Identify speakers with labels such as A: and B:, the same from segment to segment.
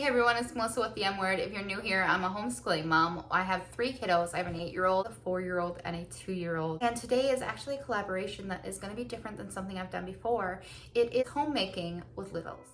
A: everyone, it's Melissa with the M Word. If you're new here, I'm a homeschooling mom. I have 3 kiddos. I have an 8-year-old, a 4-year-old, and a 2-year-old. And today is actually a collaboration that is going to be different than something I've done before. It is homemaking with littles.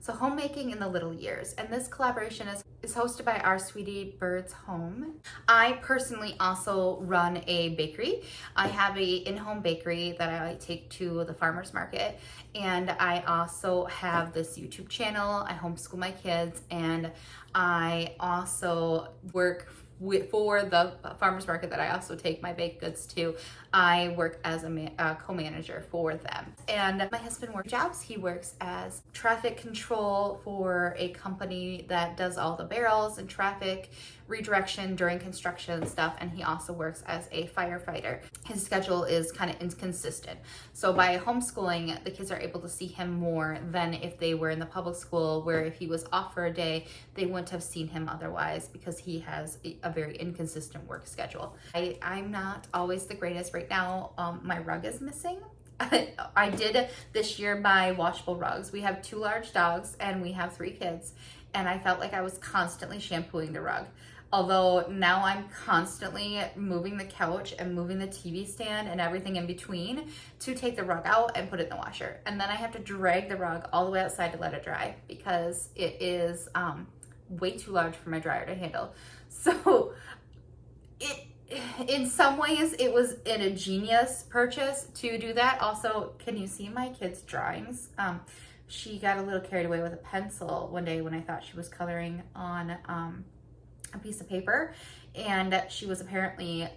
A: So homemaking in the little years, and this collaboration is hosted by our sweetie Bird's Home. I personally also run a bakery. I have a in-home bakery that I take to the farmer's market, and I also have this YouTube channel. I homeschool my kids, and I also work for the farmer's market that I also take my baked goods to. I work as a co-manager for them. And my husband works jobs. He works as traffic control for a company that does all the barrels and traffic redirection during construction and stuff. And he also works as a firefighter. His schedule is kind of inconsistent. So by homeschooling, the kids are able to see him more than if they were in the public school, where if he was off for a day, they wouldn't have seen him otherwise because he has a very inconsistent work schedule. I'm not always the greatest. Right now, my rug is missing. I did this year buy washable rugs. We have 2 large dogs and we have 3 kids, and I felt like I was constantly shampooing the rug. Although now I'm constantly moving the couch and moving the TV stand and everything in between to take the rug out and put it in the washer. And then I have to drag the rug all the way outside to let it dry because it is way too large for my dryer to handle. So in some ways it was an ingenious purchase to do that. Also, can you see my kids' drawings? She got a little carried away with a pencil one day when I thought she was coloring on a piece of paper, and she was apparently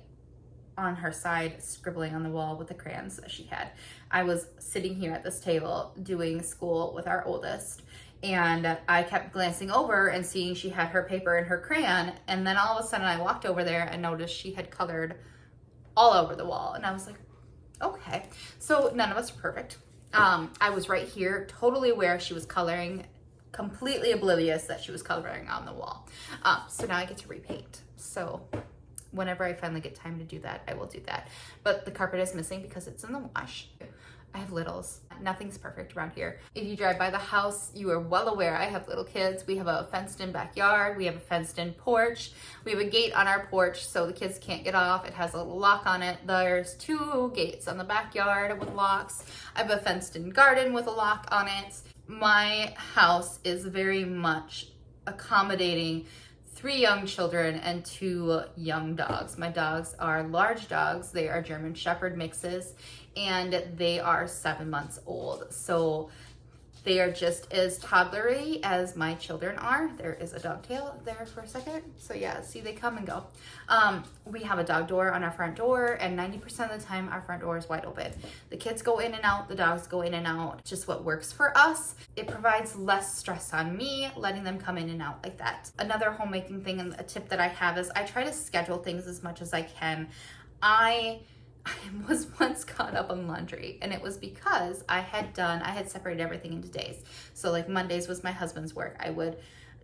A: on her side scribbling on the wall with the crayons that she had. I was sitting here at this table doing school with our oldest, and I kept glancing over and seeing she had her paper and her crayon, and then all of a sudden I walked over there and noticed she had colored all over the wall, and I was like, okay. So none of us are perfect. I was right here, totally aware she was coloring, completely oblivious that she was coloring on the wall. So now I get to repaint. So whenever I finally get time to do that, I will do that. But the carpet is missing because it's in the wash. I have littles. Nothing's perfect around here. If you drive by the house, you are well aware I have little kids. We have a fenced-in backyard. We have a fenced-in porch. We have a gate on our porch so the kids can't get off. It has a lock on it. There's 2 gates on the backyard with locks. I have a fenced-in garden with a lock on it. My house is very much accommodating 3 young children and 2 young dogs. My dogs are large dogs. They are German Shepherd mixes, and they are 7 months old. So they are just as toddlery as my children are. There is a dog tail there for a second. So yeah, see, they come and go. We have a dog door on our front door, and 90% of the time our front door is wide open. The kids go in and out, the dogs go in and out, just what works for us. It provides less stress on me letting them come in and out like that. Another homemaking thing and a tip that I have is I try to schedule things as much as I can. I was once caught up on laundry, and it was because I had separated everything into days. So like Mondays was my husband's work. I would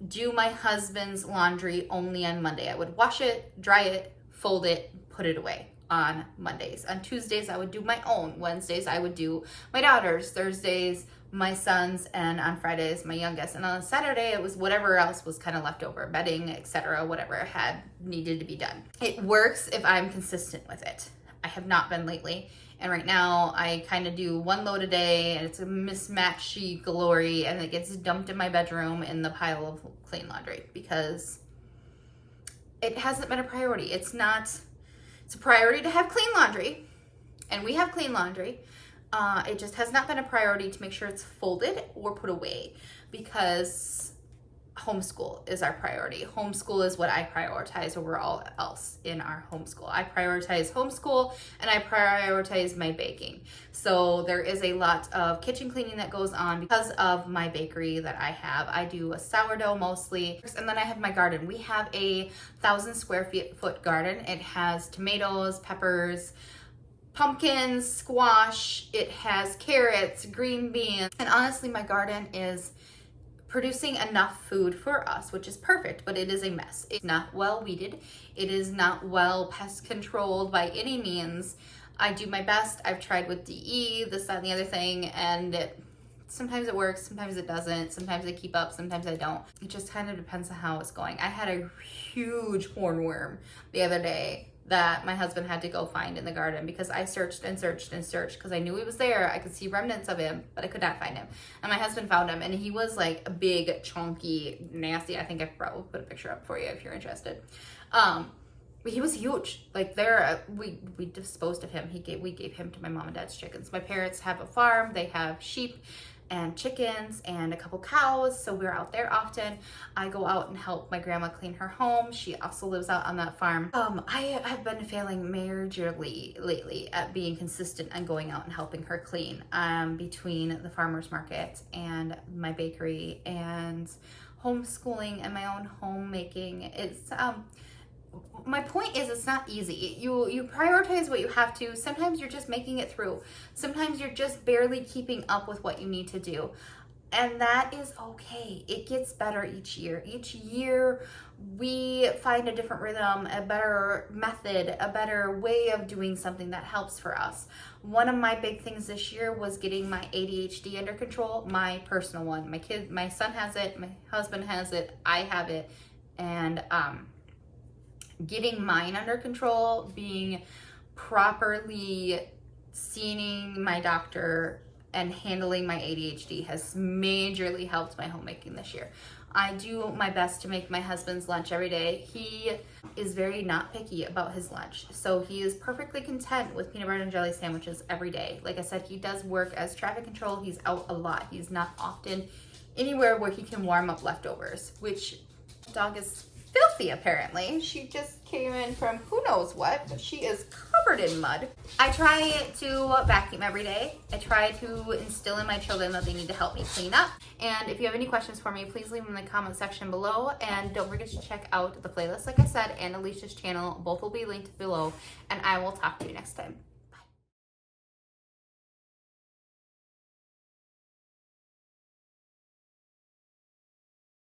A: do my husband's laundry only on Monday. I would wash it, dry it, fold it, put it away on Mondays. On Tuesdays, I would do my own. Wednesdays, I would do my daughter's. Thursdays, my son's, and on Fridays, my youngest. And on Saturday, it was whatever else was kind of left over, bedding, etc., whatever had needed to be done. It works if I'm consistent with it. I have not been lately, and right now I kind of do 1 load a day, and it's a mismatchy glory, and it gets dumped in my bedroom in the pile of clean laundry because it hasn't been a priority. It's a priority to have clean laundry, and we have clean laundry. It just has not been a priority to make sure it's folded or put away because homeschool is our priority. Homeschool is what I prioritize over all else in our homeschool. I prioritize homeschool, and I prioritize my baking. So there is a lot of kitchen cleaning that goes on because of my bakery that I have. I do a sourdough mostly, and then I have my garden. We have a 1,000 square foot garden. It has tomatoes, peppers, pumpkins, squash. It has carrots, green beans, and honestly, my garden is producing enough food for us, which is perfect, but it is a mess. It's not well weeded. It is not well pest controlled by any means. I do my best. I've tried with DE, this, that, and the other thing, and Sometimes it works, sometimes it doesn't, sometimes I keep up, sometimes I don't. It just kind of depends on how it's going. I had a huge hornworm the other day that my husband had to go find in the garden because I searched and searched and searched because I knew he was there. I could see remnants of him, but I could not find him. And my husband found him, and he was like a big, chunky, nasty. I think I could probably put a picture up for you if you're interested. But he was huge. Like we disposed of him. We gave him to my mom and dad's chickens. My parents have a farm. They have sheep and chickens and a couple cows, so we're out there often. I go out and help my grandma clean her home. She also lives out on that farm. I have been failing majorly lately at being consistent and going out and helping her clean, between the farmer's market and my bakery and homeschooling and my own homemaking. It's my point is, it's not easy. You prioritize what you have to. Sometimes you're just making it through. Sometimes you're just barely keeping up with what you need to do. And that is okay. It gets better each year. Each year we find a different rhythm, a better method, a better way of doing something that helps for us. One of my big things this year was getting my ADHD under control, my personal one. My son has it, my husband has it, I have it, and getting mine under control, being properly seeing my doctor and handling my ADHD has majorly helped my homemaking this year. I do my best to make my husband's lunch every day. He is very not picky about his lunch, so he is perfectly content with peanut butter and jelly sandwiches every day. Like I said, he does work as traffic control. He's out a lot. He's not often anywhere where he can warm up leftovers, which dog is filthy apparently. She just came in from who knows what, but she is covered in mud. I try to vacuum every day. I try to instill in my children that they need to help me clean up. And if you have any questions for me, please leave them in the comment section below. And don't forget to check out the playlist, like I said, and Alicia's channel. Both will be linked below. And I will talk to you next time.